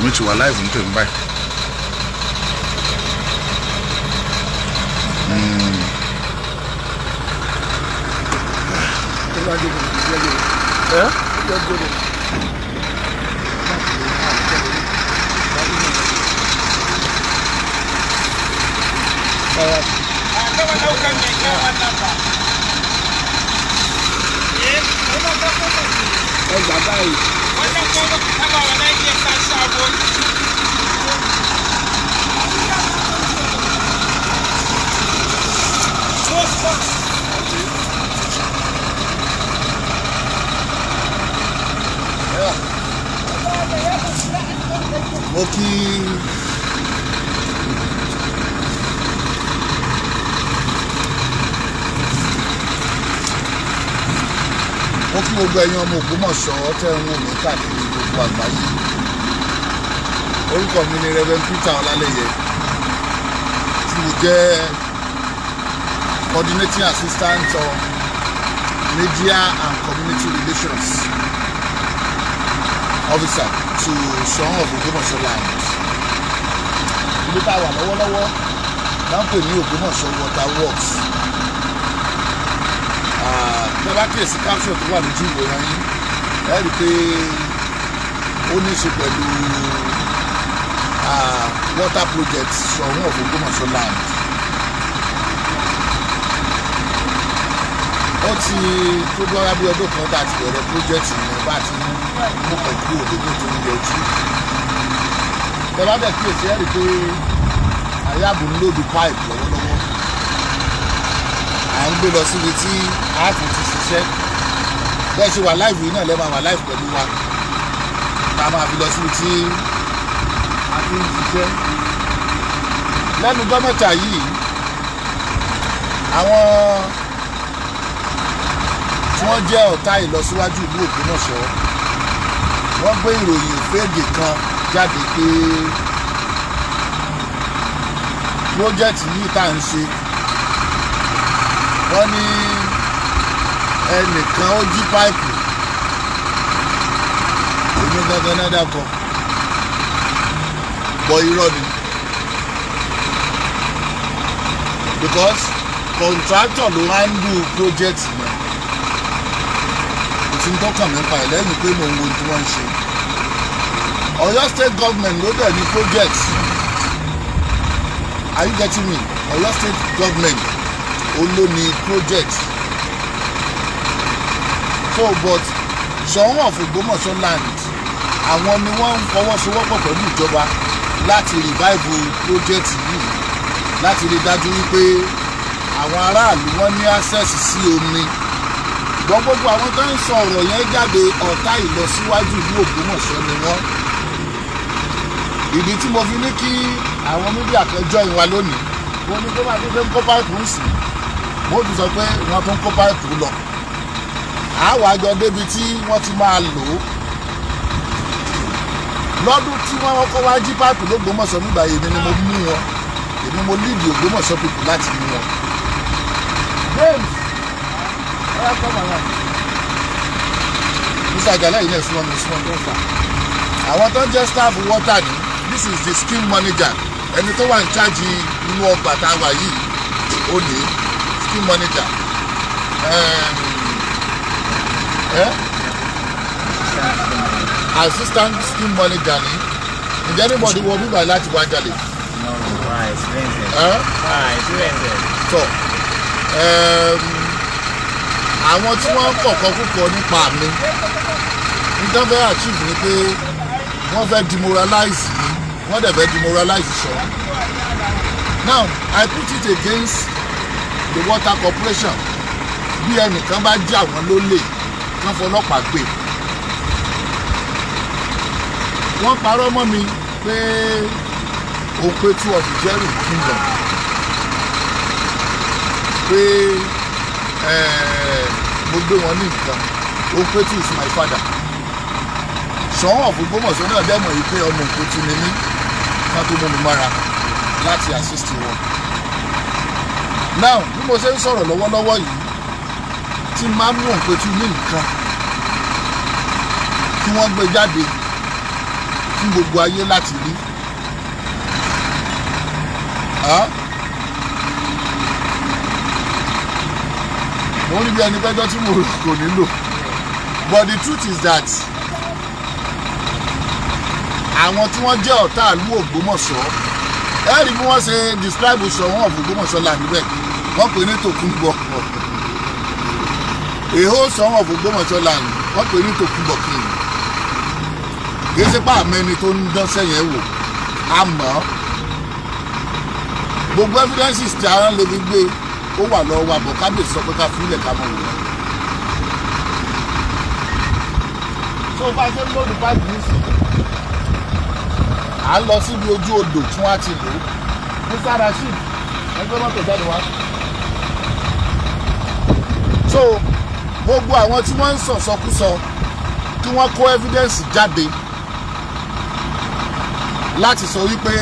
èmi ti wà live ní tèmi báyìí. Mo kí gbogbo ẹ̀yin ọmọ Ògbómọ̀ṣọ́ tẹ́ ń wò mí káàkiri gbogbo àgbáyé. Orúkọ mi ni Reverend Peter Ọlálẹ́yẹ tí mo jẹ́ Coordinating Assistant on Media and Community Relations Officer to Ṣọ̀ún of Ogbomoso land. Ibi tá a wà lọ́wọ́lọ́wọ́ náà ń pè ní Ogbomoso Water Works. Bẹ́ẹ̀ kíyèsí caption tó wà lójú ìwòran yín ẹ rí i pé ó ní í ṣe pẹ̀lú water project Ṣọ̀ún of Ogbomoso land. Ó ti tó gbọ́ra bí ọdún kan tá a ti bẹ̀rẹ̀ project yẹn bá ti mú pẹ̀lú òdòdó tó ń yọjú. Bẹ́ẹ̀ kíyèsí ẹ rí i pé àyàbò ń lòdù pipe lọ́wọ́lọ́wọ́. À ń gbé lọ síbi tí a tún ti ṣiṣẹ́. Bẹ́ẹ̀ ṣe wà láìfù yìí náà lẹ́ẹ̀ máa wà láìfù pẹ̀lú wa. Tá a máa fi lọ síbi tí a ti ń ṣiṣẹ́. Lẹ́nu gọ́mẹ̀tà yìí, àwọn tí wọ́n jẹ́ ọ̀tá ìlọsíwájú ìlú Ògbómọ̀ṣọ́, wọ́n gbé ìròyìn òféègè kan jáde pé pírójẹ́tì yìí tá à ń ṣe, wọ́n ní ẹnìkan ó jí páìpù, èmi gangan náà dàkọ̀, bọ̀ irọ́ ni, because contractor ló handle project yẹn, kò sí ní tọ́kàn mi pa ẹ̀ lẹ́yìn pé mò ń wo tí wọ́n ń ṣe. Ọ̀yọ́ state government ló dẹ̀ ní project, are you getting me? Ọ̀yọ́ state government ló ní project. So but Ṣọ̀ún of Ogbomoso land, àwọn ni wọ́n ń fọwọ́sowọ́pọ̀ pẹ̀lú ìjọba láti revive project yìí, láti rí dájú wípé àwọn aráàlú wọ́n ní access sí omi. Gbogbo àwọn tó ń sọ ọ̀rọ̀ yẹn jáde ọ̀tá ìlọsíwájú ìlú Ògbómọ̀ṣọ́ ni wọ́n. Ìdí tí mo fi ní kí àwọn mídíà kan join wa lónìí, wọ́n ní pé máa tó fẹ́ ń kó páìpù ń sìn, mo tún sọ pé wọ́n tún kó páìpù lọ. Àwọn àjọ débi tí wọ́n ti máa lò ó. Lọ́dún tí wọ́n kọ́kọ́ wá jí páìpù l'Ógbómọ̀ṣọ́ nígbà yìí ni mo mú wọn, èmi mo lead Ògbómọ̀ṣọ́ people láti mú wọn. James, Mr. Ajala yìí náà fún wọn ní fún wọn tó fà. Àwọn tó ń jẹ́ staff water ni, this is the scheme manager, ẹni tó wà ní charge inú ọgbà tá a wà yìí ó ní scheme manager. Assistant scheme manager ni. Ǹjẹ́ anybody wọ bíbá láti wá jalè? So àwọn tí wọ́n kọ̀kọ́ púpọ̀ nípa mi nítorí fẹ́ achieve ni pé wọ́n fẹ́ demoralize mi, wọ́n dẹ̀ fẹ́ demoralize Ṣọ̀ún. Now I put it against the water corporation. Bí ẹnìkan bá jà wọ́n lólè, wọ́n fọlọ́pàá gbé. Wọ́n parọ́ mọ́ mi pé Òpétù of Ìjẹ́rù Kingdom pé mo gbé wọn ní nǹkan. Òpétù is my father. Ṣọ̀ún of Ògbómọ̀ṣọ́ náà dẹ́mọ̀ yìí pé ọmọ Òpétù ni mí, ká tó mú mi mára láti assist wọn. Now bí mo ṣe ń sọ̀rọ̀ lọ́wọ́lọ́wọ́ yìí, tí máa mú Òpétù ní nǹkan kí wọ́n gbé jáde, kí fún gbogbo ayé láti rí. mo ní bí ẹni pẹ́jọ́ tí mo kò nílò, but the truth is that àwọn tí wọ́n jẹ́ ọ̀tá ìlú Ògbómọ̀ṣọ́ ẹ̀rí bí wọ́n ṣe describe Ṣọ̀ún of Ògbómọ̀ṣọ́ là níbẹ̀ wọ́n pè ní Tòkunbọ̀ èho Ṣọ̀ún of Ògbómọ̀ṣọ́ là wọ́n pè ní Tòkunbọ̀ kìí kìí ṣe pa àmẹ́ni tó ń dán sẹ́yìn wò àmọ́ gbogbo evidences tí ara lè fi gbé ó wà lọ́wọ́ wa bọ̀ kábíyèsí sọ pé ká fílẹ̀ ká mọ̀ wọ́n. tó bá ṣe ń lòdù bá jù ú sí à ń lọ síbi ojú odò tí wọ́n á ti lò ó ní sára ship ẹgbẹ́ mọ́tò jáde wá. so gbogbo àwọn tí wọ́n ń sọ̀sọ́kúsọ kí wọ́n kó evidence jáde láti sọ wípé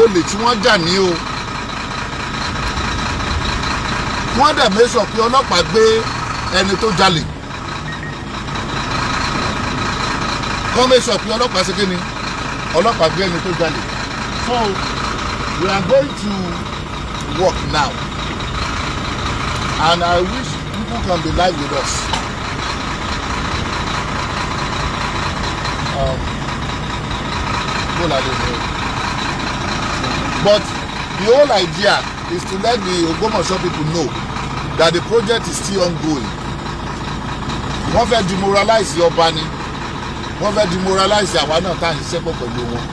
olè tí wọ́n jà ní o wọ́n dẹ̀ mẹ́sọ̀ pé ọlọ́pàá gbé ẹni tó jalè kọ́ mẹ́sọ̀ pé ọlọ́pàá ṣe kíni ọlọ́pàá gbé ẹni tó jalè. So we are going to work now and I wish people can be live with us. But the whole idea is to let the Ogbomoso people know that the project is still ongoing. Wọ́n fẹ́ demoralize ọba ni, wọ́n fẹ́ demoralize àwa náà tá à ń ṣiṣẹ́ pọ̀ pẹ̀lú wọn.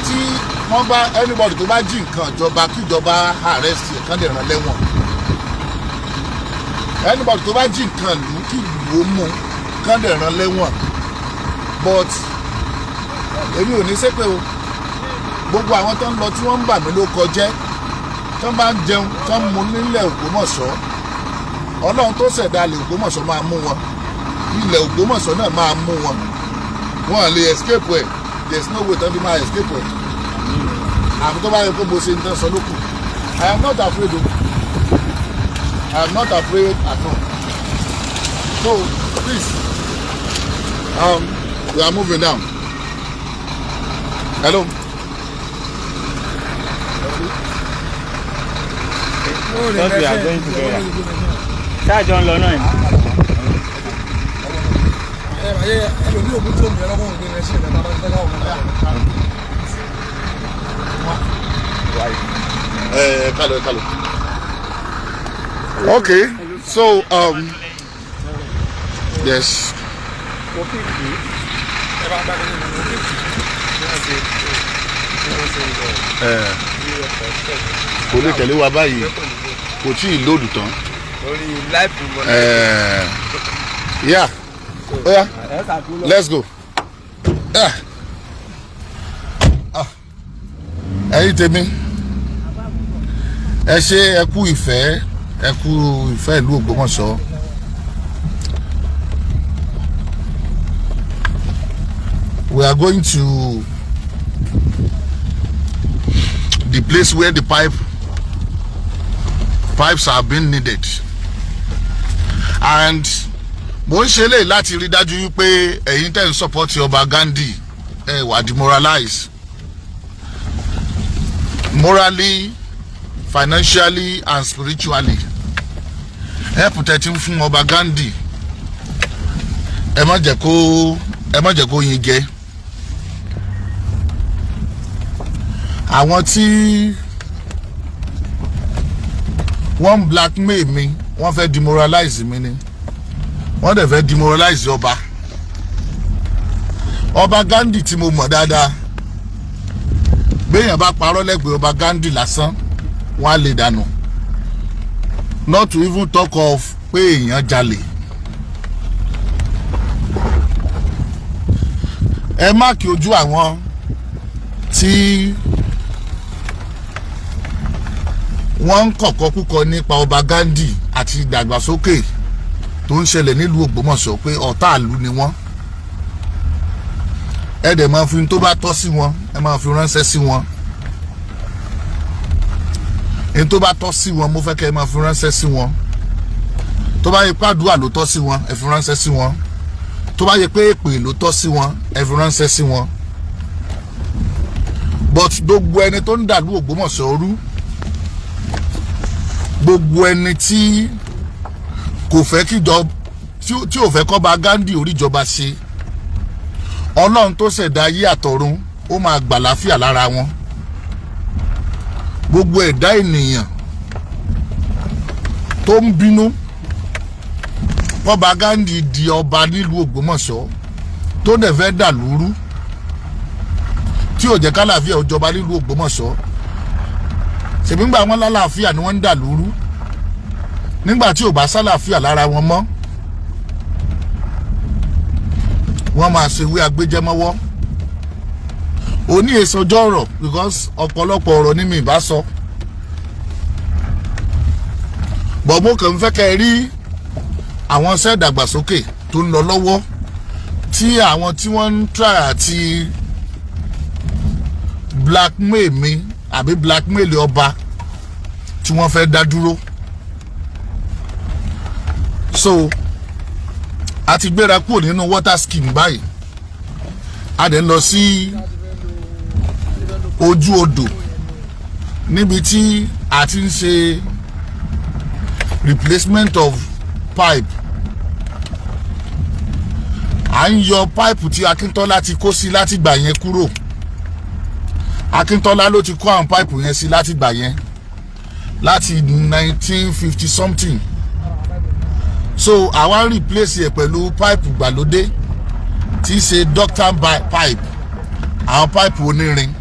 Tí wọ́n bá anybody tó bá jí nǹkan ìjọba kí ìjọba arrest ẹ̀ kán lè rán lẹ́wọ̀n. Anybody tó bá jí nǹkan ìlú kí ìlú ó mú kán lè rán lẹ́wọ̀n. But èmi ò ní ṣépè o. Gbogbo àwọn tó ń lọ tí wọ́n ń bà mí ló kọjẹ́ tó bá ń jẹun tó ń mu nílẹ̀ Ògbómọ̀ṣọ́ Ọlọ́run tó ṣẹ̀dá ilẹ̀ Ògbómọ̀ṣọ́ máa mú wọn, ilẹ̀ Ògbómọ̀ṣọ́ náà máa mú wọn, wọn lè escape ẹ̀, there is no way tó fi máa escape ẹ̀ àfi tó bá yẹ kó mo ṣe ń tán sọ lókù. I am not afraid o, I am not afraid at all. So please we are moving down. Hello. Just we are going together. Ṣáà jọ ń lọ náà ni. Kalo. Okay, so yes. Kò lè tẹ̀lé wa báyìí kò tí ì lóòdù tán. Yeah. Oh yeah. Let's go. Ẹ̀yin tèmi ẹ ṣé ẹ kú ìfẹ́ ìlú Ògbómọ̀ṣọ́. We are going to the place where the pipes are being needed, and mo ń ṣe léyìí láti rí dájú wípé ẹ̀yin tẹ́ ń support ọba Gandhi ẹ wà demoralize morally, financially and spiritually. Ẹ protect fún ọba Gandhi, ẹ má jẹ́ kó yín jẹ. Àwọn tí wọ́n blackmail mi, wọ́n fẹ́ demoralize mi ni, wọ́n dẹ̀ fẹ́ demoralize ọba Gandhi tí mo mọ̀ dáadáa. Béèyàn bá parọ́ lẹ́gbẹ̀ẹ́ ọba Gandhi lásán wọ́n á lè dànù, not to even talk of pé èèyàn jalè. Ẹ má kí ojú àwọn tí wọ́n ń kọ̀kọ́ kúkọ nípa ọba Gandhi àti ìdàgbàsókè tó ń ṣẹlẹ̀ nílùú Ògbómọ̀ṣọ́ pé ọ̀tá ìlú ni wọ́n. Ẹ dẹ̀ máa fi tó bá tọ́ sí wọn, ẹ máa fi ránṣẹ́ sí wọn. Èyí tó bá tọ́ sí wọn mo fẹ́ kẹ́ ẹ máa fi ránṣẹ́ sí wọn. Tó bá yẹ pé àdúrà ló tọ́ sí wọn, ẹ fi ránṣẹ́ sí wọn. tó bá yẹ pé èpè ló tọ́ sí wọn ẹ fi ránṣẹ́ sí wọn but gbogbo ẹni tó ń dàlú Ògbómọ̀ṣọ́ rú, gbogbo ẹni tí kò fẹ́ kíjọ tí ò fẹ́ kọ́ba Ghandi oríjọba ṣe, Ọlọ́run tó ṣẹ̀dá ayé àtọ̀run ó máa gbà láfíà lára wọn. Gbogbo ẹ̀dá ènìyàn tó ń bínú kọ́ba Ghandi di ọba nílùú Ògbómọ̀ṣọ́ tó dẹ̀ fẹ́ dà lóru tí ò jẹ́ kálàáfíà òjọba nílùú Ògbómọ̀ṣọ́, ṣèbí ńgbà wọn lálàáfíà ni wọ́n ń dà lóru, nígbà tí ò bá sálàáfíà lára wọn mọ́ wọ́n máa ṣe wí agbéjẹ́mọ́wọ́. Òní èso ọjọ́ ọ̀rọ̀ because ọ̀pọ̀lọpọ̀ ọ̀rọ̀ ni mi bá sọ, bọ̀ mo kàn ń fẹ́ kẹ́ ẹ rí àwọn iṣẹ́ ìdàgbàsókè tó ń lọ lọ́wọ́ tí àwọn tí wọ́n ń try àti blackmail mi àbí blackmail ọba tí wọ́n fẹ́ dá dúró. So a ti gbéra kúrò nínú water scheme báyìí, a dẹ̀ ń lọ sí ojú odò níbi tí a ti ń ṣe replacement of pipe. À ń yọ pipe tí Akíntọ́lá ti kó sí láti gbà yẹn kúrò. Akíntọ́lá ló ti kó àwọn pipe yẹn sí láti gbà yẹn láti 1950 something. So àwa ń replace ẹ̀ pẹ̀lú pipe gbàlódé tí í ṣe ductile pipe, àwọn pipe onírin.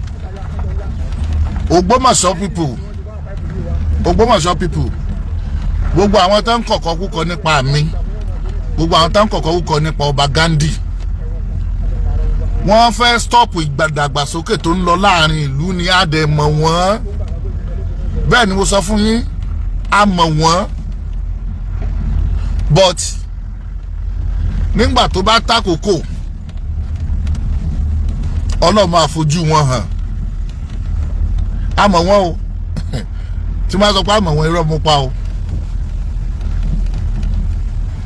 Ogbomoso people, gbogbo àwọn tó ń kọ̀kọ́ kúkọ nípa mi, gbogbo àwọn tó ń kọ̀kọ́ kúkọ nípa ọba Ghandi, wọ́n fẹ́ stop ìgbàdàgbàsókè tó ń lọ láàrin ìlú ní àdẹ̀mọ̀ wọ́n. Bẹ́ẹ̀ ni mo sọ fún yín, a mọ̀ wọ́n, but nígbà tó bá tákòókò Ọlọ́run máa fojú wọn hàn. A mọ̀ wọ́n o tí máa sọ pé a mọ̀ wọ́n irọ́ mo pa o.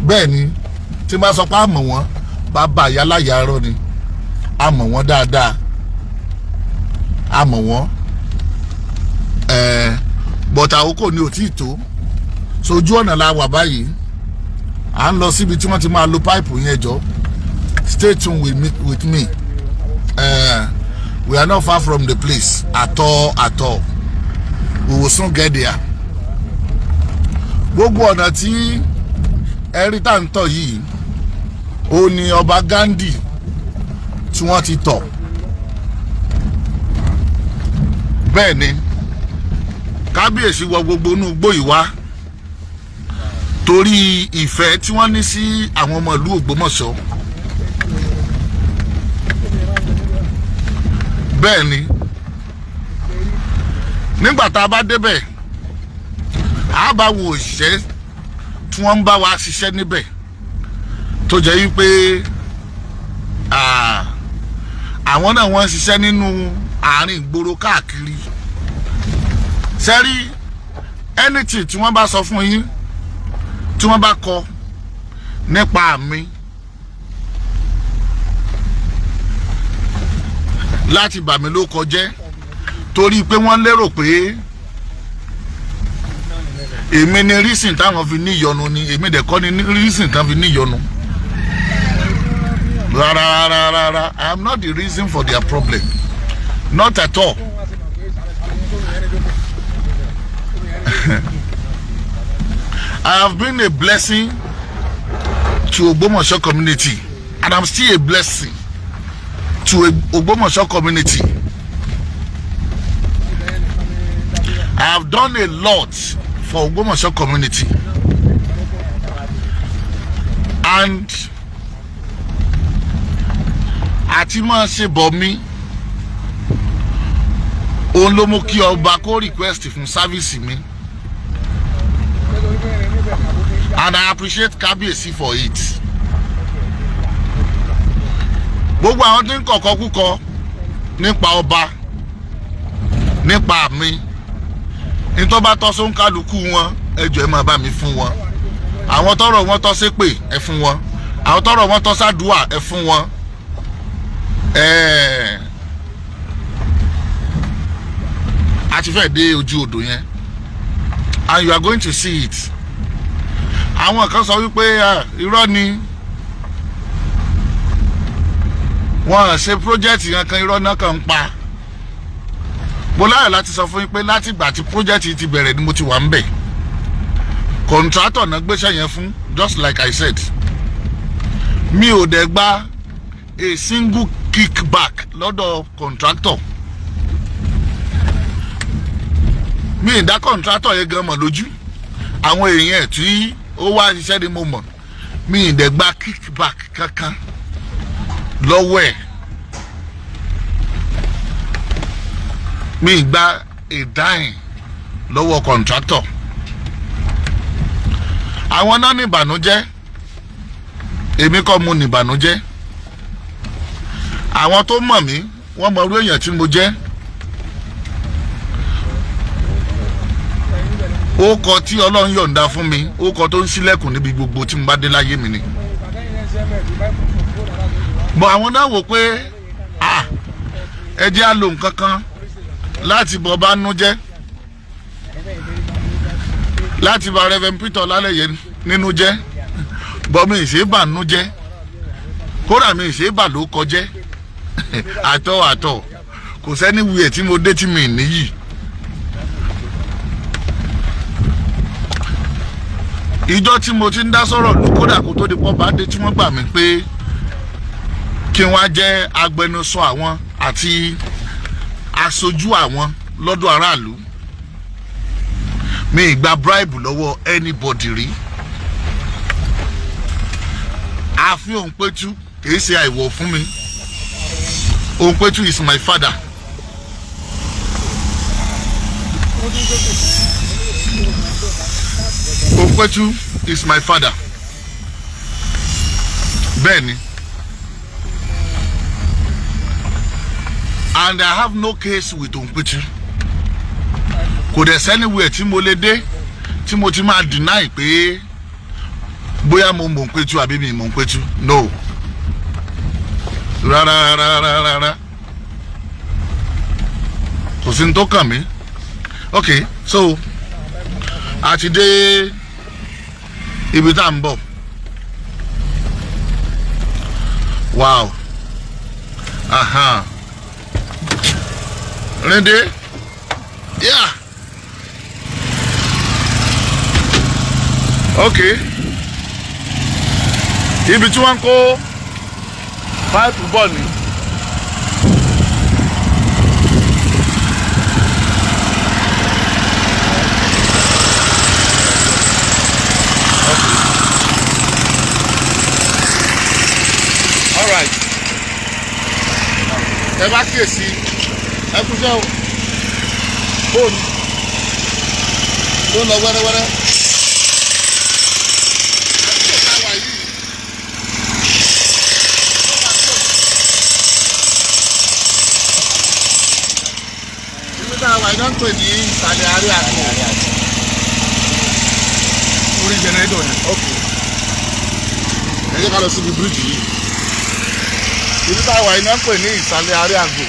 Bẹ́ẹ̀ ni tí máa sọ pé a mọ̀ wọ́n bàbá yálàyà arọ́ ni. A mọ̀ wọ́n dáadáa, a mọ̀ wọ́n but àkókò ni ò tí ì tó. Sojú ọ̀nà la wà báyìí, à ń lọ síbi tí wọ́n ti máa lo pipe yẹn jọ. Stay tuned with me. We are not far from the place at all. We will soon get there. Gbogbo ọ̀nà tí ẹ̀rí tá ń tọ̀ yìí ó ní ọba Ghandi tí wọ́n ti tọ̀. Bẹ́ẹ̀ ni kábíyèsí wọ gbogbo inú igbó yìí wá torí ìfẹ́ tí wọ́n ní sí àwọn ọmọ ìlú Ògbómọ̀ṣọ́. Bẹ́ẹ̀ ni nígbà tá a bá débẹ̀ a bá wo òṣìṣẹ́ tí wọ́n ń bá wa ṣiṣẹ́ níbẹ̀ tó jẹ́ wípé àwọn náà wọ́n ń ṣiṣẹ́ nínú àárín ìgboro káàkiri. Sẹ́rí anything tí wọ́n bá sọ fún yín, tí wọ́n bá kọ nípa mi láti bà mí ló kọjẹ́ torí pé wọ́n lérò pé èmi ni reason táwọn fi ní ìyọnu ni, èmi dẹ̀ kọ́ ni reason táwọn fi ní ìyọnu. Rárá, I am not the reason for their problem, not at all. I have been a blessing to Ogbomoso community, and I'm still a blessing to a Ogbomoso community. I have done a lot for Ogbomoso community, and àti máa ṣe bọ̀ mí òun ló mú kí ọba kó request fún service mi, and I appreciate kábíyèsí for it. Gbogbo àwọn tí ń kọ̀kọ́ kúkọ nípa ọba, nípa mi, ní tó bá tọ́ sóń kálukú wọn ẹ jọ̀ọ́ ẹ máa bá mi fún wọn. Àwọn tọ́rọ̀ wọn tọ́ sí pé ẹ fún wọn, àwọn tọrọ wọn tọ́ sádùá ẹ fún wọn a ti fẹ́ dé ojú odò yẹn and you are going to see it. Àwọn kan sọ wípé irọ́ ni wọ́n ṣe project yẹn kan, irọ́ náà kan ń pa. Mo láyọ̀ láti sọ fún yín pé láti ìgbà tí project yìí ti bẹ̀rẹ̀ ni mo ti wà ń bẹ̀. Contractor náà gbéṣẹ́ yẹn fún, just like I said. Mi ò dẹ̀ gba a single kickback lọ́dọ̀ contractor. Mi ì dá contractor yẹn gan mọ̀ lójú. Àwọn èèyàn ẹ̀ tí ó wá ṣiṣẹ́ ni mo mọ̀. Mi ì dẹ̀ gba kickback kankan lọ́wọ́ ẹ̀. Mi ì gba a dime lọ́wọ́ contractor. Àwọn náà ní ìbànújẹ́, èmi kọ́ mo ní ìbànújẹ́. Àwọn tó mọ̀ mí wọ́n mọ irú èèyàn tí mo jẹ́. Ó kọ tí Ọlọ́run yọ̀ǹda fún mi, ó kọ tó ń ṣílẹ̀kùn níbi gbogbo tí mo bá dé láyé mi ni. Bọ̀ àwọn náà wò pé ẹ jẹ́ á lo nǹkan kan láti bọ̀ bá nú jẹ́, láti bá Reverend Peter Lálẹ́yẹ nínú jẹ́, bọ̀ mi ìṣe bà nú jẹ́, kódà mi ìṣe bà ló kọjẹ́ àtọ̀ kò sẹ́ni wuyẹ̀ tí mo dé tí mi níyì. Ìjọ tí mo ti ń dá sọ̀rọ̀ ló kódà kó tó di pọ́ bá dé tí wọ́n gbà mí pé kí wọ́n á jẹ́ agbẹnusọ àwọn àti aṣojú àwọn lọ́dọ̀ aráàlú. Mi ì gba bribe lọ́wọ́ anybody rí. Ààfin Òǹpẹ̀tù kìí ṣe àìwọ̀ fún mi. Òǹpẹ̀tù is my father. Òǹpẹ̀tù is my father. Bẹ́ẹ̀ni. And I have no case with Òǹpẹ̀tù. Kò dẹ̀ sẹ́niwẹ̀ tí mo lè dé tí mo ti máa deny pé bóyá mo mọ̀ Òǹpẹ̀tù àbí mi mọ̀ Òǹpẹ̀tù. No. Rárá. Kò sí ní tó kàn mí. Okay, so a ti dé ibi tá à ń bọ̀. Wow. Rinde? Yeah. Okay. Ibi tí wọ́n kó pipe bọ̀ ni. Ẹ bá kíyèsí ẹ kú jẹ́ o fóònù tó lọ wẹ́rẹ́wẹ́rẹ́ ibi tá a wà iná ń pè ní ìsàlẹ̀ àárẹ̀ àti orí jẹnẹrétọ̀ yẹn. Ẹ jẹ́ ká lọ síbi bíríìjì yìí. Ibi tá a wà iná ń pè ní ìsàlẹ̀ àárẹ̀ àgò.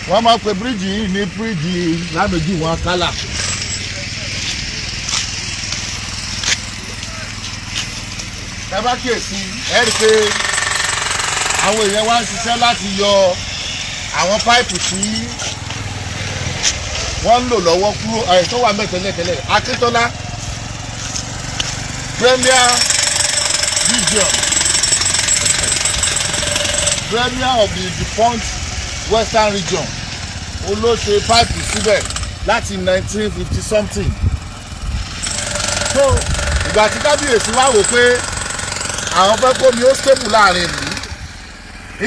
Wọ́n máa ń pe bíríìjì yìí ní bíríìjì lámèjì wọn kálà. Ẹ bá kíyèsí ẹ rí i pé àwọn èèyàn wá ń ṣiṣẹ́ láti yọ àwọn páìpù tí wọ́n ń lò lọ́wọ́ kúrò tó wà mẹ́tẹ̀lẹ́tẹ̀lẹ́. Akíntọ́lá Premier of the defunct Western region olóṣè pipe síbẹ̀ láti 1950 something. So ìgbà tí kábíyèsí wá wò pé àwọn fẹ́ kó mi ó stable láàrin ìlú,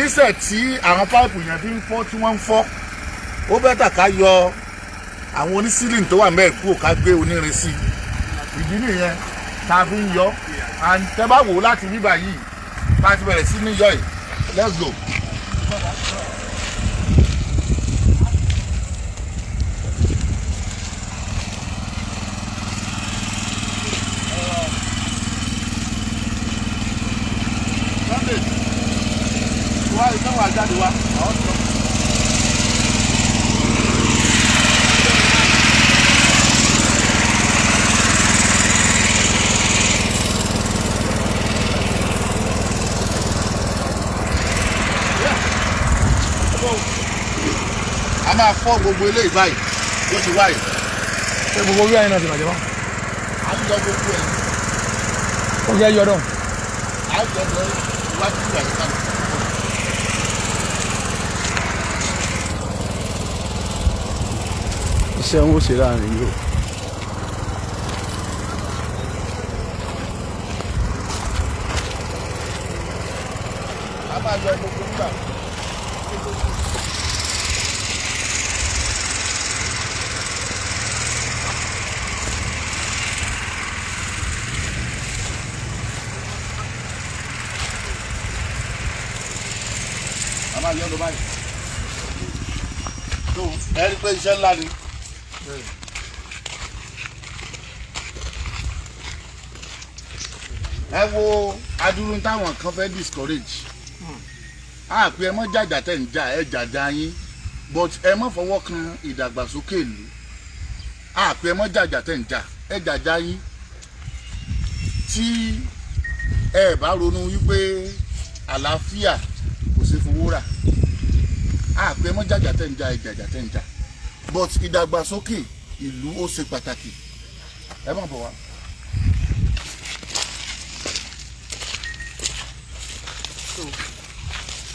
instead tí àwọn pipe yẹn fi ń fọ́ tí wọ́n ń fọ́, ó bẹ́tà ká yọ àwọn onísílìn tó wà mẹ́ẹ̀kú ká gbé onírin sí ìdí nìyẹn tá a fi ń yọ. And tẹ́ bá wò láti bíbà yìí bá ti bẹ̀rẹ̀ sí ní yọ yìí. Let's go. a máa fọ́ gbogbo eléyìí báyìí ó ti wáyé. ṣé gbogbo orí ayé náà ti bàjẹ́ mọ́. a ń lọ gbogbo ẹ̀. ó yẹ yọdọ̀. a ń lọ iwájú ìgbà yìí kálukú. iṣẹ́ wọn ó ṣe láàrin yìí o. a máa yọ gbogbo nígbà. a máa yọ lọ báyìí. tó ẹ rí i pé iṣẹ́ ńlá ni. ẹ wo adúrún táwọn kan fẹ́ discourage a pé ẹ mọ́ jàjà tẹ̀ ń jà ẹ jàjà yín but ẹ mọ́ fọwọ́ kan ìdàgbàsókè ìlú a pé ẹ mọ́ jàjà tẹ̀ ń jà ẹ jàjà yín tí ẹ bá ronú wípé àlàáfíà kò sí fowó rà a pé ẹ mọ́ jàjà tẹ̀ ń jà ẹ jàjà tẹ̀ ń jà but ìdàgbàsókè ìlú ó ṣe pàtàkì ẹ má bọ̀ wá.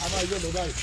a máa yọ lọ báyìí.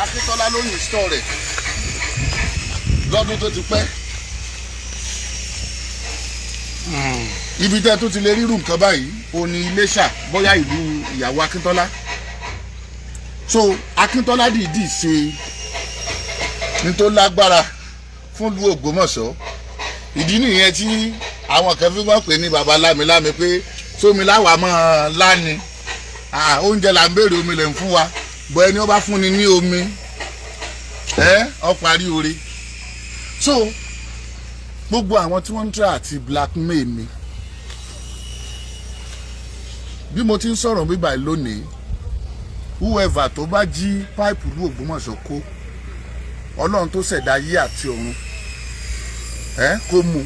Akíntọ́lá ló yìn stọ̀ rẹ̀ lọ́dún tó ti pẹ́. Ibi tẹ́ tó ti lè rírun nǹkan báyìí ó ní Iléṣà bóyá ìlú ìyàwó Akíntọ́lá. So Akíntọ́lá dìídì ṣe ní tó lágbára fún ìlú Ògbómọ̀ṣọ́. Ìdí nìyẹn tí àwọn kan fi wọ́n pè ní baba lámilámi pé sómi láwàá mọ́ láni oúnjẹ là ń béèrè omi lẹ̀ ń fún wa bọ́ ẹni ó bá fún ni ní omi ó parí oore. So gbogbo àwọn tí wọ́n ń try àti blackmail mi bí mo ti ń sọ̀rọ̀ bíbá lónìí whoever tó bá jí páìpù ní Ògbómọ̀ṣọ́ kó Ọlọ́run tó ṣẹ̀dá ayé àti ọ̀run kó mú.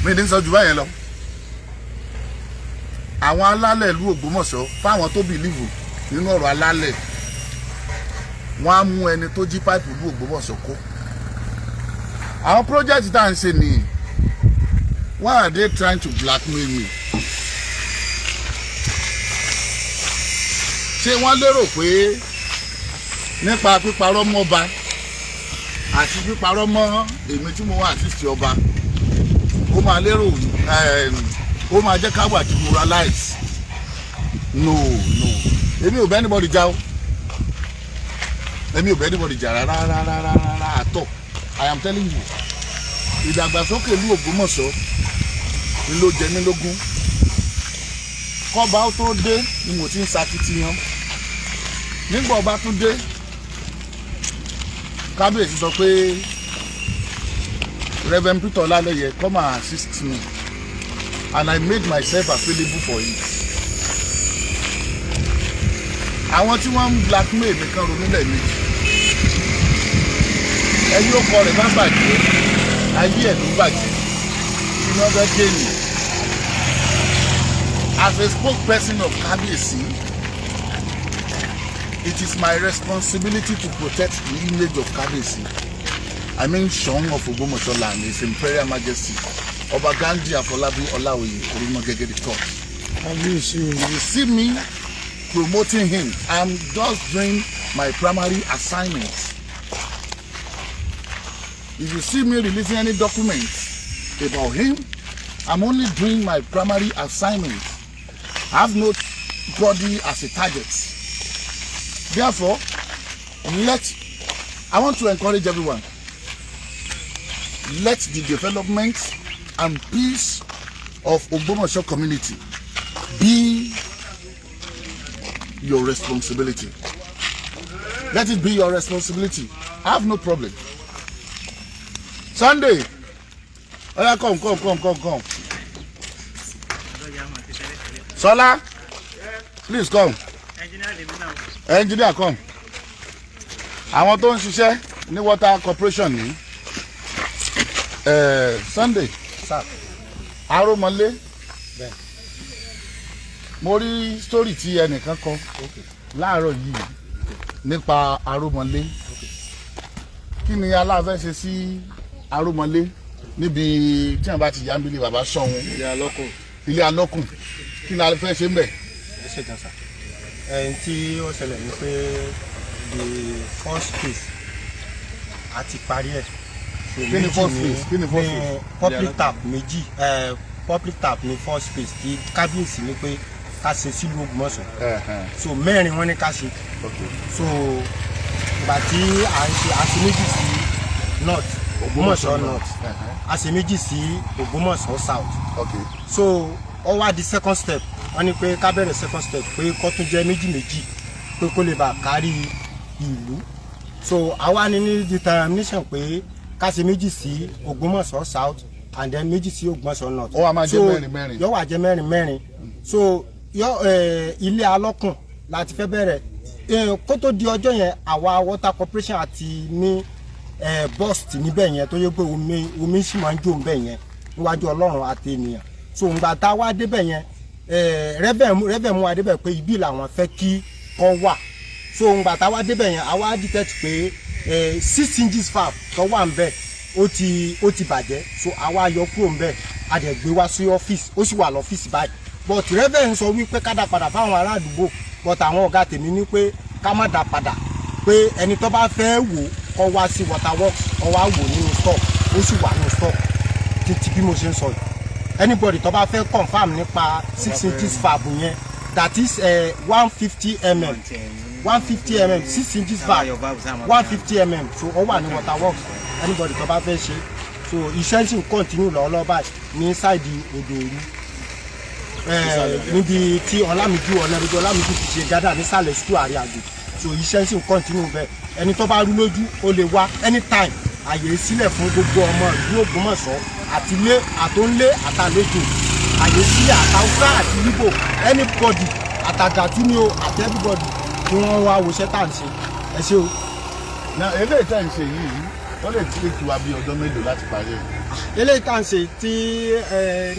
Mi ní sọ jù báyẹn lọ. Àwọn alálẹ̀ ìlú Ògbómọ̀ṣọ́ fáwọn tó bìlíìfù nínú ọ̀rọ̀ alálẹ̀ wọ́n á mú ẹni tó jí páìpù ìlú Ògbómọ̀ṣọ́ kó. Àwọn project tá à ń ṣe nìyí. Why are they trying to blackmail me? Ṣé wọ́n lérò pé nípa píparọ́ mọ́ ọba àti píparọ́ mọ́ èmi tí mo wà assist ọba ó máa lérò ó máa jẹ́ ká wà demoralize? No. Èmi ò bẹ́ anybody jà o. Èmi ò bẹ́ anybody jà rárá àtọ̀. I am telling you. Ìdàgbàsókè ìlú Ògbómọ̀ṣọ́ ni ló jẹ mí lógún. Kọ́ba ó tó dé ni mo ti ń sakitiyan. Nígbà ọba tún dé kábíyèsí sọ pé Reverend Peter Olaleye come and assist me and I made myself available for it. Àwọn tí wọ́n ń blackmail mi kan ronú lẹ́ẹ̀mejì. Ẹni ó kọ rẹ̀ bá bàjẹ́ ayé ẹ̀ ló bàjẹ́ kí wọ́n fẹ́ dé nì. As a spokesperson of kábíyèsí, it is my responsibility to protect the image of kábíyèsí. I mean Ṣọ̀ún of Ogbomoso land, His Imperial Majesty Ọba Gandhi Afọlábí Ọláoyè Orímọgẹ́gẹ́ the court. You see me promoting him. I'm just doing my primary assignment. If you see me releasing any documents about him, I'm only doing my primary assignment. I have nobody as a target. Therefore, I want to encourage everyone. Let the development and peace of Ogbomoso community be your responsibility. Let it be your responsibility. I have no problem. Sunday, oh, come. Sola, please come. Engineer, come. Àwọn tó ń ṣiṣẹ́ ní water corporation ní Sunday, sir. Aromole. Mo rí story tí ẹnìkan kọ láàárọ̀ yìí nípa Aromole. Kí ni aláfẹ́ ṣe sí Aromole níbi tí wọ́n bá ti yámbílé bàbá sọ̀hún ilé alọ́kùn kí ni aláfẹ́ ṣe ń bẹ̀? Ẹ ṣe gan sa. Ẹni tí ó ṣẹlẹ̀ ni pé the first phase àti parí ẹ̀. Kí ni first phase? Kí ni first phase? Public tap méjì. Public tap ni first phase tí kábíyèsí ni pé ká ṣe sílùú Ògbómọ̀ṣọ́. So mẹ́rin wọ́n ní ká ṣe. So ìgbà tí à ń ṣe àṣẹ méjì sí north Ògbómọ̀ṣọ́ north àṣẹ méjì sí Ògbómọ̀ṣọ́ south. So ó wá di second step wọ́n ní pé ká bẹ̀rẹ̀ second step pé kó tún jẹ́ méjì pé kó lè bá kárí ìlú. So àwa ní determination pé ká ṣe méjì sí Ògbómọ̀ṣọ́ south and then méjì sí Ògbómọ̀ṣọ́ north. Ó wá máa jẹ́ mẹ́rin. Yóò wá jẹ́ mẹ́rin. So ilé alọ́kùn láti fẹ́ bẹ̀rẹ̀ kó tó di ọjọ́ yẹn àwa water corporation àti ní bust níbẹ̀ yẹn tó yẹ pé omi sì máa ń jó níbẹ̀ yẹn níwájú Ọlọ́run àti ènìyàn. So ǹgbà tá a wá débẹ̀ yẹn rẹ́bẹ̀ mú wa débẹ̀ pé ibi làwọn fẹ́ kí kọ́ wà. So ǹgbà tá a wá débẹ̀ yẹn àwa detect pé 6 inches far tó wà ń bẹ̀ ó ti bàjẹ́. So àwa yọ kúrò ń bẹ̀ a dẹ̀ gbé wá sí ọ́fíìsì ó sì wà lọ́fíìsì báyìí. But rẹ́bẹ̀ ń sọ wípé ká dá padà fáwọn ará àdúgbò but àwọn ọ̀gá tèmi ní pé ká má dá padà pé ẹni tó bá fẹ́ wò kó wá sí water works kó wá wò nínú stock ó sì wà nínú stock títí bí mo ṣe ń sọ yìí. Anybody tó bá fẹ́ confirm nípa 6 inches fab yẹn that is 150 mm 6 inches fab 150 mm so ó wà ní water works anybody tó bá fẹ́ ṣe. So iṣẹ́ sì ń continue lọ́wọ́lọ́wọ́ báyìí ní sáìdì odò òru níbi tí Ọlámíjú ti ṣe gádà nísàlẹ̀ school àríàgbè. So iṣẹ́ sì ń continue bẹ́ẹ̀ ẹni tó bá rú lójú ó lè wá anytime àyè sílẹ̀ fún gbogbo ọmọ ìlú Ògbómọ̀ṣọ́ àtìlé àtòǹlé àtàlejò àyè sílẹ̀ àtàwùsá àti Ìgbò anybody àtàgàtú ni o àti everybody kí wọ́n wá wòṣẹ́ tá à ń ṣe. Ẹ ṣé o. Now eléyìí tá à ń ṣe yìí wọ́n lè tí kí wá bí ọjọ́ mélòó láti parí ẹ̀. Eléyìí tá à ń ṣe tí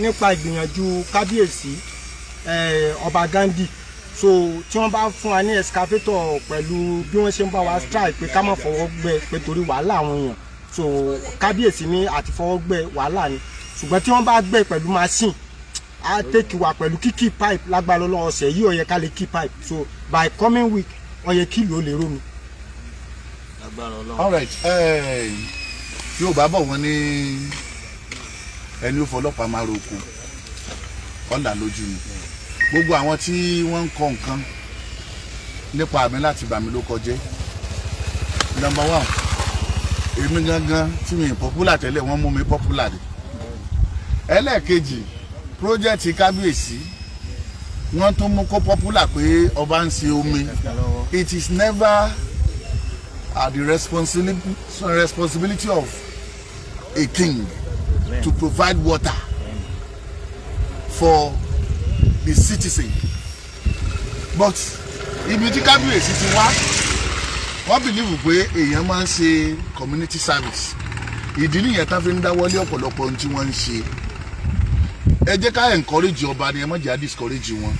nípa ìgbìyànjú kábíyèsí ọba Gandhi. So tí wọ́n bá fún wa ní excavator pẹ̀lú bí wọ́n ṣe ń bá wa strike pé ká má fọwọ́ gbẹ pé torí wàhálà àwọn èèyàn. So kábíyèsí ní àti fọwọ́ gbẹ wàhálà ni ṣùgbọ́n tí wọ́n bá gbẹ pẹ̀lú machine á tèkì wá pẹ̀lú kíkì pipe lágbára lọ́wọ́ ọ̀sẹ̀ yìí ó yẹ ká lè key pipe. So by coming week ó yẹ kí ló lè rómi. All right. Yóò bá bọ̀ wọ́n ní ẹni ó fọlọ́pàá máa roko ọ̀là lójú ni. Gbogbo àwọn tí wọ́n ń kọ nǹkan nípa àmì láti bà mí ló kọjẹ́. Number 1, èmi gangan tí mi popular tẹ́lẹ̀ wọ́n mú mi popular dé. Ẹlẹ́ẹ̀kejì project kábíyèsí wọ́n tún mú kó popular pé ọba ń ṣe omi. It is never the responsibility of a king to provide water for the citizen. But ibi tí kábíyèsí ti wá wọ́n believe pé èèyàn máa ń ṣe community service. Ìdí nìyẹn tá fi ń dáwọ́lé ọ̀pọ̀lọpọ̀ ohun tí wọ́n ń ṣe. Ẹ jẹ́ ká encourage ọba ni ẹ má jẹ́ discourage wọn.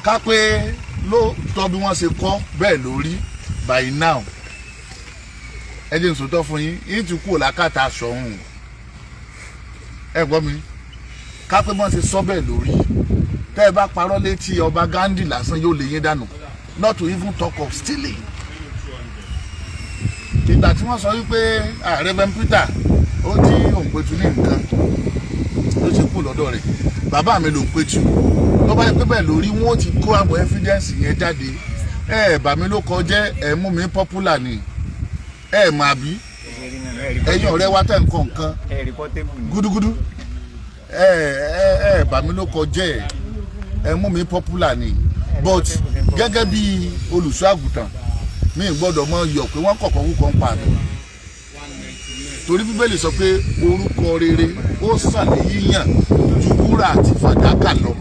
Ká pé lóòótọ́ bí wọ́n ṣe kọ́ bẹ́ẹ̀ lórí by now. Ẹ jẹ́ n sòótọ́ fún yín yín ti kúrò lákàtà sọ̀hún. Ẹ gbọ́ mi. Ká pé wọ́n ṣe sọ bẹ́ẹ̀ lórí. Tẹ́ ẹ bá parọ́ létí ọba Gandhi lásán yóò lè yín dànù. Not to even talk of stealing. Ìgbà tí wọ́n sọ wípé Reverend Peter ó jí òǹpẹ̀tù ní nǹkan kù lọ́dọ̀ rẹ̀ bàbá mi ló ń pé tù tó bá yẹ pé bẹ́ẹ̀ lórí wọn ó ti kó àwọn evidence yẹn jáde bà mí ló kọjẹ́ mú mi popular ni mà bí ẹ̀yin ọ̀rẹ́ wa tẹ̀ ń kọ nǹkan gúdúgúdú bà mí ló kọjẹ́ mú mi popular ni but gẹ́gẹ́ bí olùṣọ́ àgùntàn mi gbọ́dọ̀ mọ yọ̀ pé wọ́n kọ̀kọ́ kúkọ́ ń pa mi torí bíbélì sọ pé orúkọ rere ó sàn ní yíyàn ju wúrà àti fàdákà lọ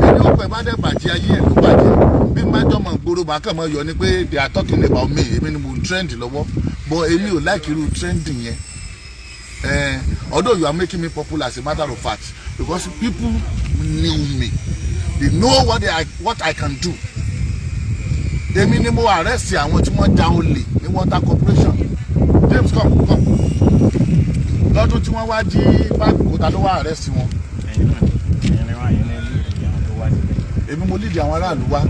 ẹni ọ̀pẹ bá dẹ̀ bàjẹ́ ayé ẹ̀ ló bàjẹ́ bí májọ́mọ̀ gbòòrò bá kàn mọ́ yọ ni pé they are talking about me èmi ni mo trend lọ́wọ́ but èmi ò like irú trend yẹn although you are making me popular as a matter of fact because people knew me they know what I can do èmi ni mo arrest àwọn tí wọ́n já olè ní water corporation James come lọ́dún tí wọ́n wá jí báàgì kó ta ló wá arrest wọn. èmi mo lead àwọn aráàlú wá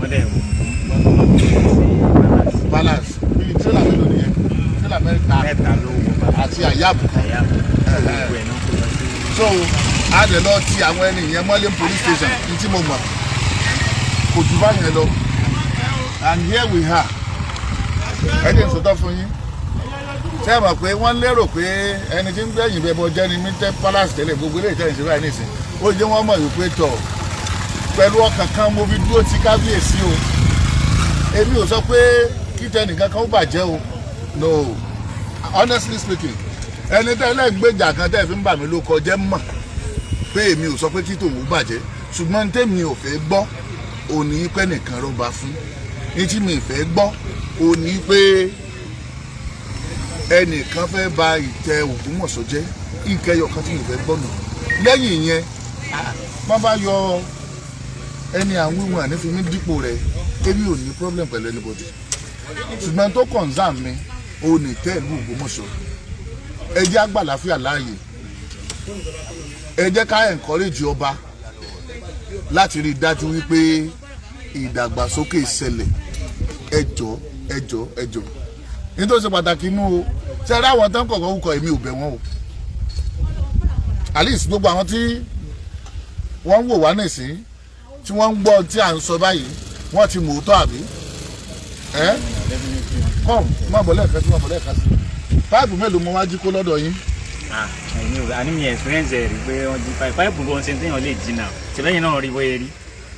balance bíi tírélà mélòó nìyẹn tírélà mẹ́ta àti àyàbù so a dẹ̀ lọ ti àwọn ẹni yẹn mọ́lé police station ní tí mo mọ̀ kò jù báyẹn lọ and here we are ẹni ìsọtọ́ fún yín ṣé ẹ mọ̀ pé wọ́n lérò pé ẹni tí ń gbẹ̀yìn bẹ́ẹ̀ bọ́ jẹ́ ni mítẹ́ palace tẹ́lẹ̀ gbogbo ilé ìtẹ́yìn sí báyìí nìsín ó jẹ́ wọ́n mọ̀ wípé tọ̀ pẹ̀lú ọkàn kan mo fi dúró ti kábíyèsí o èmi ò sọ pé kí tẹnìkan kan ó bàjẹ́ o no honestly speaking ẹni tẹ́lẹ̀ gbèjà kan tẹ́ fi ń bà mí ló kọjẹ́ mọ̀ pé èmi ò sọ pé kí tòun ó bàjẹ́ ṣùgbọ́n tèmi ò fẹ́ gbọ́ òní pé nìkan rọ́ba fún ní tí mi fẹ́ gbọ́ òní pé ẹnìkan fẹ́ ba ìtẹ́ Ògbómọ̀ṣọ́ jẹ́ ìkẹyọ̀ kan tí mi fẹ́ gbọ́ nù lẹ́yìn yẹn wọ́n bá yọ ẹni àwọn ìwọ̀n àní fi mí dípò rẹ̀ èmi ò ní problem pẹ̀lú anybody ṣùgbọ́n tó concern mi ò ní tẹ́ ìlú Ògbómọ̀ṣọ́ ẹ jẹ́ àgbàláfíà láàyè ẹ jẹ́ ká encourage ọba láti rí i dájú wípé ìdàgbàsókè ìṣẹ̀lẹ̀ ẹjọ́ nítorí ṣe pàtàkì inú o ṣe rí àwọn tán kọ̀ọ̀kan kúkọ èmi ò bẹ̀ wọ́n o at least gbogbo àwọn tí wọ́n ń wò wá nìsín tí wọ́n ń gbọ́ tí à ń sọ báyìí wọ́n ti mọ̀ ọ́tọ́ àbí kọ́m má bọ̀ lẹ́ẹ̀kan sí má bọ̀ lẹ́ẹ̀kan sí páìpù mélòó mo wá jí kó lọ́dọ̀ yín. àní mi experience ẹ̀ rí pé wọ́n jí páìpù bó ń ṣe téèyàn lè jí náà ṣẹlẹ́yìn náà rí bóyá rí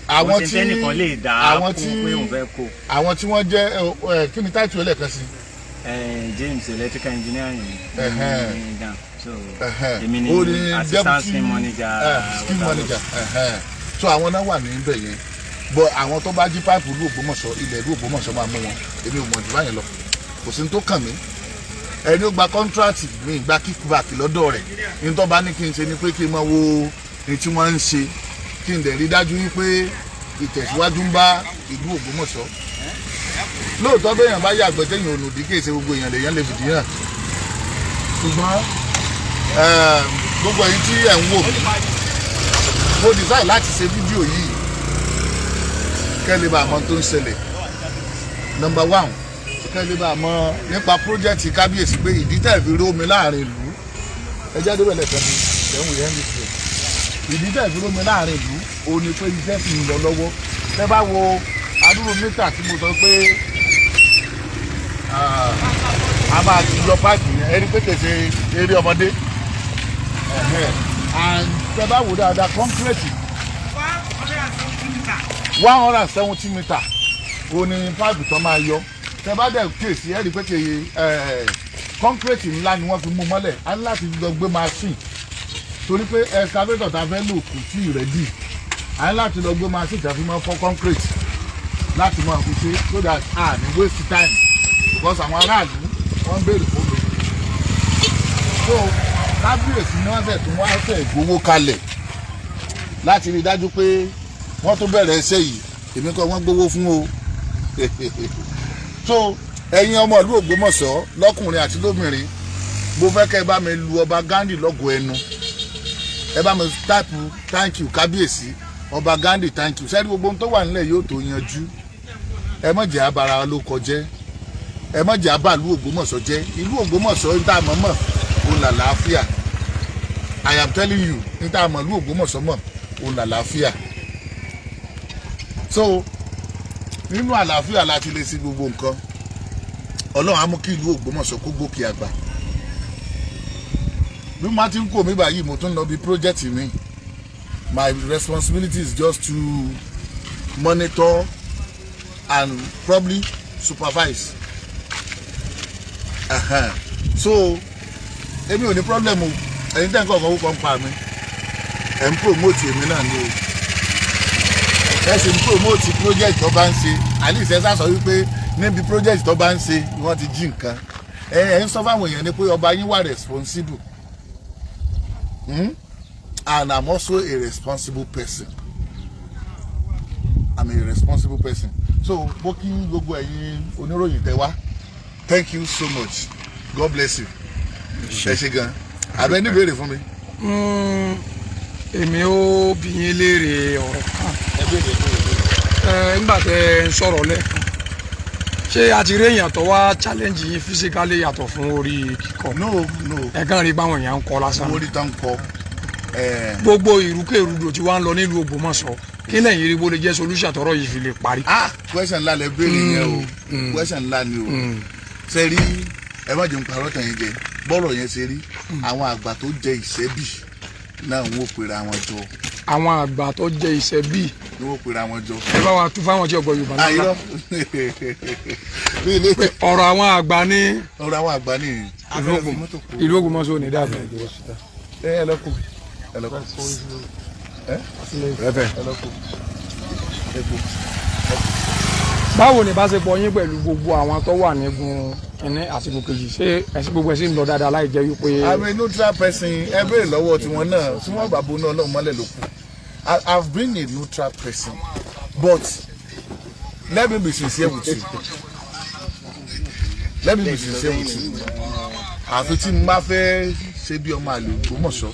àwọn tí tẹ́nìkan lè dá kó pé òun fẹ́ kó. àwọn tí wọ́n jẹ́ kí ni táìtù ẹlẹ́ẹ̀kan sí. James electrical engineering so èmi ni assistant scheme manager. So àwọn náà wà níbẹ̀ yẹn but àwọn tó bá jí páìpù ìlú Ògbómọ̀ṣọ́ ilẹ̀ ìlú Ògbómọ̀ṣọ́ máa mú wọn èmi ò mọ̀ jù báyẹn lọ kò sí ní tó kàn mí ẹni ó gba kọ́ńtíráàtì mi gba kickback lọ́dọ̀ rẹ̀ ní tó bá ní kí n ṣe ni pé kí n máa wo ní tí wọ́n ń ṣe kí n dẹ̀ rí dájú wípé ìtẹ̀síwájú ń bá ìlú Ògbómọ̀ṣọ́ lóòótọ́ bẹ́ẹ̀ yàn bá yàgbẹ́ tẹ̀yìn ònùdí kì í ṣe gbogbo èèyàn lèèyàn lè fìdí hàn ṣùgbọ́n gbogbo èyí tí ẹ̀ ń wò mo decide láti ṣe fídíò yìí kẹ́lẹ́ bá mọ̀ tó ń ṣẹlẹ̀ number one kẹ́lẹ́ bá mọ̀ nípa project kábíyèsí pé ìdí tẹ̀ fi rómi láàrin ìlú ẹjẹ́ tó bẹ̀rẹ̀ tẹ̀sí ẹ̀hún yẹn ní tiẹ̀ ìdí tẹ̀ fi rómi láàrin ìlú òun ni pé iṣẹ́ sì ń lọ lọ́wọ́ tẹ́ bá wo adúrú mítà tí mo sọ pé a máa ti yọ páìpù yẹn ẹni pé kèsè eré ọmọdé and tẹ́ bá wò dáadáa concrete 170 meter òun ni páìpù tó máa yọ tẹ́ bá dẹ̀ kéèsì ẹni pé kèye concrete ńlá ni wọ́n fi mú mọ́lẹ̀ á ní láti lọ gbé machine torí pé excavator ta fẹ́ lò kù tí ready á ní láti lọ gbé machine tá fi máa fọ́ concrete láti máa fi ṣe so that ní waste time because àwọn aráàlú wọ́n ń béèrè fún mi. so kábíyèsí ni wọ́n fẹ́ tún wá fẹ́ ìgbowó kalẹ̀ láti rí i dájú pé wọ́n tún bẹ̀rẹ̀ ẹsẹ̀ yìí èmi kọ́ wọ́n gbowó fún o. so ẹ̀yin ọmọ ìlú Ògbómọ̀ṣọ́ lọ́kùnrin àti lóbìnrin mo fẹ́ kẹ́ ẹ bá mi lu ọba Gandhi lọ́gọ̀ ẹnu ẹ bá mi táìpù thank you kábíyèsí ọba Gandhi thank you sẹ́ni gbogbo ohun tó wà nílẹ̀ yóò tó yanjú ẹ má jẹ́ abara ló kọjẹ́ ẹ má jẹ́ abàlú Ògbómọ̀ṣọ́ jẹ́ ìlú Ògbómọ̀ṣọ́ ń tà mọ́mọ́ òun làlàáfíà I am telling you níta àmọ̀lú Ògbómọ̀ṣọ́ mọ̀ òun làlàáfíà so nínú àlàáfíà láti lè sí gbogbo nǹkan Ọlọ́run á mú kí ìlú Ògbómọ̀ṣọ́ kó gòkè àgbà bí mo ti ń kó mi báyìí mo tún lọ bí project mi my responsibility is just to monitor and probably supervise so èmi ò ní problem o ẹ̀yin tẹ́ ń kọ́ ọ̀kan ó pa mi ẹ̀ ń promote èmi náà ni o ẹ sì ń promote project tó bá ń ṣe at least ẹ sá sọ wípé níbi project tó bá ń ṣe ni wọ́n ti jí nǹkan ẹ ń sọ fáwọn èèyàn ni pé ọba yín wà responsible and I'm also a responsible person I'm a responsible person so bó kí gbogbo ẹ̀yin oníròyìn tẹ́ wá thank you so much God bless you ẹ ṣé gan àbẹ ní ìbéèrè fún mi. èmi ó bi yín léèrè ọ̀rọ̀ kan nígbà tẹ́ ń sọ̀rọ̀ lẹ́ẹ̀kan ṣé a ti rí èèyàn tó wá challenge yín physically yàtọ̀ fún orí kíkọ. no ẹ kàn rí báwọn èèyàn ń kọ lásán. orí tán kọ. gbogbo ìrúkèrúdò tí wàá ń lọ nílùú Ògbómọ̀ṣọ́ kí lẹ́yìn rí bó lè jẹ́ solution tọrọ yìí fi lè parí. question ńlá lẹ béèrè yẹn o question ńlá ni o ṣe rí ẹ má jẹun parọ́ tàn yín jẹ bọ́rọ̀ yẹn ṣe rí àwọn àgbà tó jẹ ìṣẹ́bì náà ń wò pera wọn jọ. àwọn àgbà tó jẹ ìṣẹ́bì ni wọ́n pera wọn jọ. ẹ bá wa tún fáwọn tí ọgbọ Yorùbá náà. ayọ ọ̀rọ̀ àwọn àgbà ní. ọ̀rọ̀ àwọn àgbà ní. ìlú Ògbómọ̀ṣọ́ ní dàbí. ẹ lọkù ẹ lọkù ẹ lọkù. báwo ni ìbáṣepọ̀ yín pẹ̀lú gbogbo àwọn tó wà nígun ẹni àsìkò kejì ṣé ẹsìn gbogbo ẹsìn ń lọ dáadáa láì jẹ́ wípé. I'm a neutral person ẹ béèrè lọ́wọ́ tiwọn náà tí wọ́n bá boná Ọlọ́run mọ́lẹ̀ ló kù. I've been a neutral person but let me be sincere with you àfi tí n bá fẹ́ ṣe bí ọmọ àlè Ògbómọ̀ṣọ́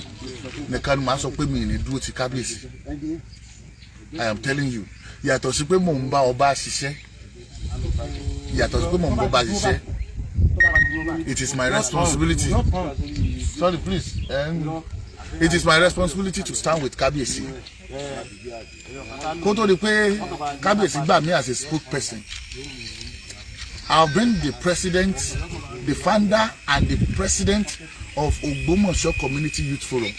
nìkan ni màá sọ pé mi ì ní dúró ti kábíyèsí I am telling you yàtọ̀ sí pé mò ń bá ọba ṣiṣẹ́ it is my responsibility sorry please it is my responsibility to stand with kábíyèsí kó tó di pé kábíyèsí gbà mí as a spokesperson I have been the president the founder and the president of Ogbomoso Community Youth Forum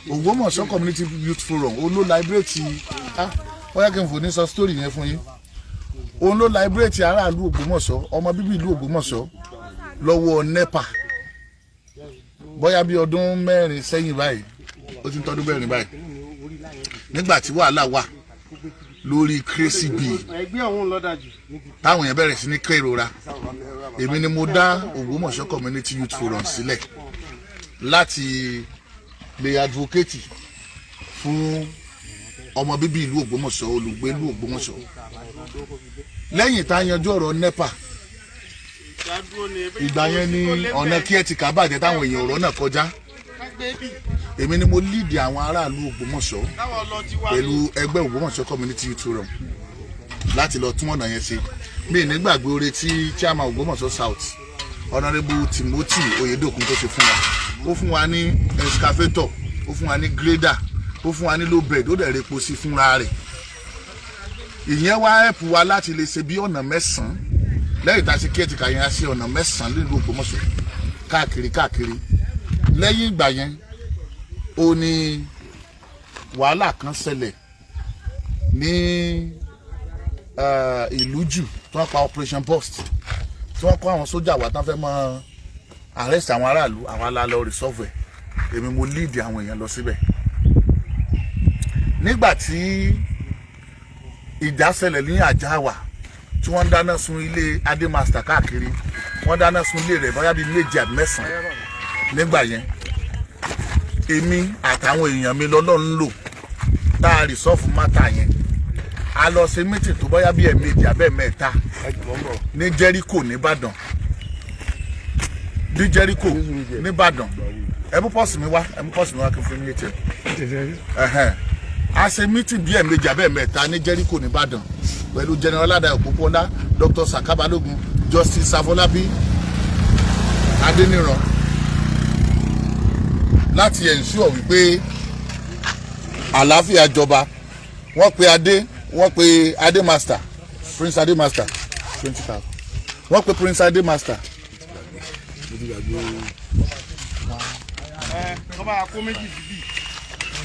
Ogbomoso Community Youth Forum òun ló liberate wọ́n kí n fò ní sọ story yẹn fún yín òun ló liberate aráàlú Ògbómọ̀ṣọ́ ọmọ bíbí ìlú Ògbómọ̀ṣọ́ lọ́wọ́ NEPA bóyá bí ọdún 4 sẹ́yìn báyìí ó ti ń tọ́dún 4 báyìí nígbà tí wàhálà wà lórí crazy bee táwọn èèyàn bẹ̀rẹ̀ sí ní kérora èmi ni mo dá Ogbomoso Community Youth Forum sílẹ̀ láti lè advocate fún ọmọ bíbí ìlú Ògbómọ̀ṣọ́ olùgbé ìlú Ògbómọ̀ṣọ́ lẹ́yìn tá a yanjú ọ̀rọ̀ NEPA ìgbà yẹn ni ọ̀nà kí ẹ ti kà bàjẹ́ táwọn èèyàn ọ̀rọ̀ náà kọjá èmi ni mo lead àwọn aráàlú Ògbómọ̀ṣọ́ pẹ̀lú ẹgbẹ́ Ògbómọ̀ṣọ́ Community Youth Forum láti lọ tún ọ̀nà yẹn ṣe mí nígbàgbé oore tí chairman Ògbómọ̀ṣọ́ South Honourable Timothy Oyedokun tó ṣe fún wa ó fún wa ní excavator ó fún wa ní grader ó fún wa ní low bed ó dẹ̀ repo sí fúnra rẹ̀ ìyẹn wá help wa láti lè ṣe bí ọ̀nà 9 lẹ́yìn tá a ṣe kíẹ̀tìkà yẹn á ṣe ọ̀nà 9 nílùú Ògbómọ̀ṣọ́ káàkiri lẹ́yìn ìgbà yẹn ó ní wàhálà kan ṣẹlẹ̀ ní ìlú jù tí wọ́n pa operation burst tí wọ́n kó àwọn sójà wá tán fẹ́ mọ́ arrest àwọn aráàlú àwọn alálọ́ resolve ẹ̀ èmi mo lead àwọn èèyàn lọ síbẹ̀ nígbà tí ìjà ṣẹlẹ̀ ní Àjáwà tí wọ́n dáná sun ilé Adémaster káàkiri wọ́n dáná sun ilé rẹ̀ bóyá bíi 7 àbí 9 nígbà yẹn èmi àtàwọn èèyàn mi lọ́lọ́run lò tá a resolve matter yẹn a lọ ṣe meeting tó bóyá bíi 2 àbí 3 ní Jericho nìbàdàn nìbàdàn ẹ mú pọ́ọ̀sì mi wá kí n fún mi ètò a ṣe meeting bíi 2 àbí 3 ní Jericho nìbàdàn pẹ̀lú General Adayo Òpópónà Dr. Saka Balogun Justice Savolabi Adeniran láti ensure wípé àlàáfíà jọba. Wọ́n pe Adé Master, Prince Adé Master 20,000. Wọ́n pe Prince Adé Master.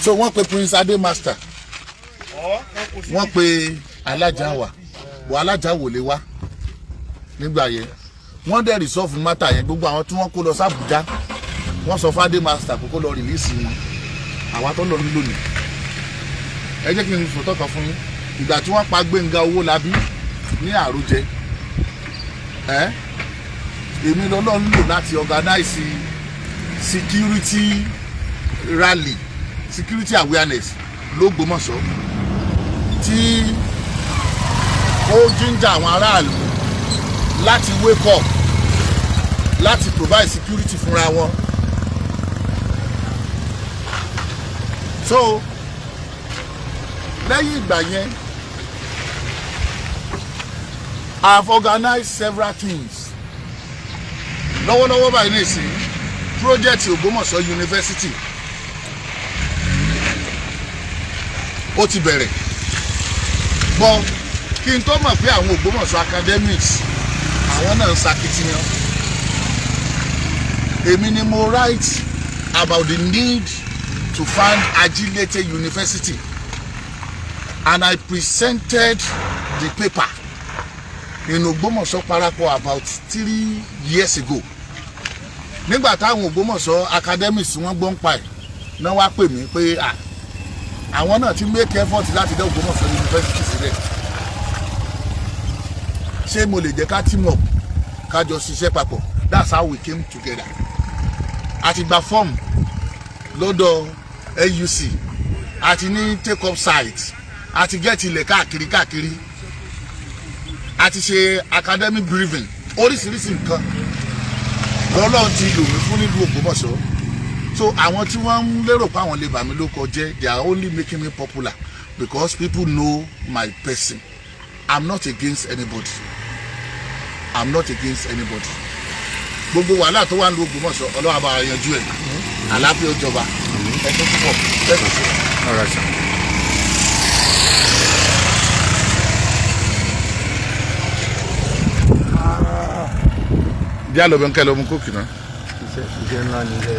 So wọ́n pe Prince Adé Master. Wọ́n pe Alájàwà. Bọ̀ Alájàwò lè wá nígbà yẹn. Wọ́n dẹ̀ resolve matter yẹn, gbogbo àwọn tí wọ́n kó lọ sí Àbújá. Wọ́n sọ fún Adé Master kó lọ release wọn. Àwa tó lọ nílò ní. Ẹ jẹ́ kí n sọ̀tọ̀ kan fún yín. Ìgbà tí wọ́n pa Gbénga Owólabí ní Àròjẹ, èmi lọ́lọ́run lò láti organize security rally, security awareness l'Ógbómọ̀ṣọ́ tí ó jíjà àwọn aráàlú láti wake up, láti provide security fúnra wọn. So lẹ́yìn ìgbà yẹn I have organized several things. Lọ́wọ́lọ́wọ́ báyìí ní ìsìn project Ogbomoso University ó ti bẹ̀rẹ̀. But kí n tó mọ̀ pé àwọn Ogbomoso academics àwọn náà ń ṣakitiyan. Èmi ni mo write about the need to find Agility University, and I presented the paper in Ogbomoso Parapọ̀ about 3 years ago. Nígbà táwọn Ogbomoso academics wọ́n gbọ́n pa ẹ̀ náà wá pè mí pé àwọn náà ti make effort láti dá Ogbomoso University sílẹ̀. Ṣé mo lè jẹ́ ká team up ká jọ ṣiṣẹ́ papọ̀? That's how we came together. A ti gba form lọ́dọ̀ AUC, a ti ní take up site, a ti get ilẹ̀ káàkiri, a ti ṣe academic briefing, oríṣiríṣi nǹkan lọ́lọ́run ti lò mí fún nílùú Ògbómọ̀ṣọ́. So àwọn tí wọ́n ń lérò pé àwọn lè bà mí lórúkọ jẹ́, they are only making me popular because people know my person. I'm not against anybody. I'm not against anybody. Gbogbo wàhálà tó wà ní Ògbómọ̀ṣọ́ Ọlọ́run bá yanjú ẹ̀. Àlàáfíà ó jọba. Ẹ tó púpọ̀. All right, sir. Díẹ̀ lọ bẹ̀ ń kẹ́ lọ mú kókì náà. Iṣẹ́ ńlá ni ilé.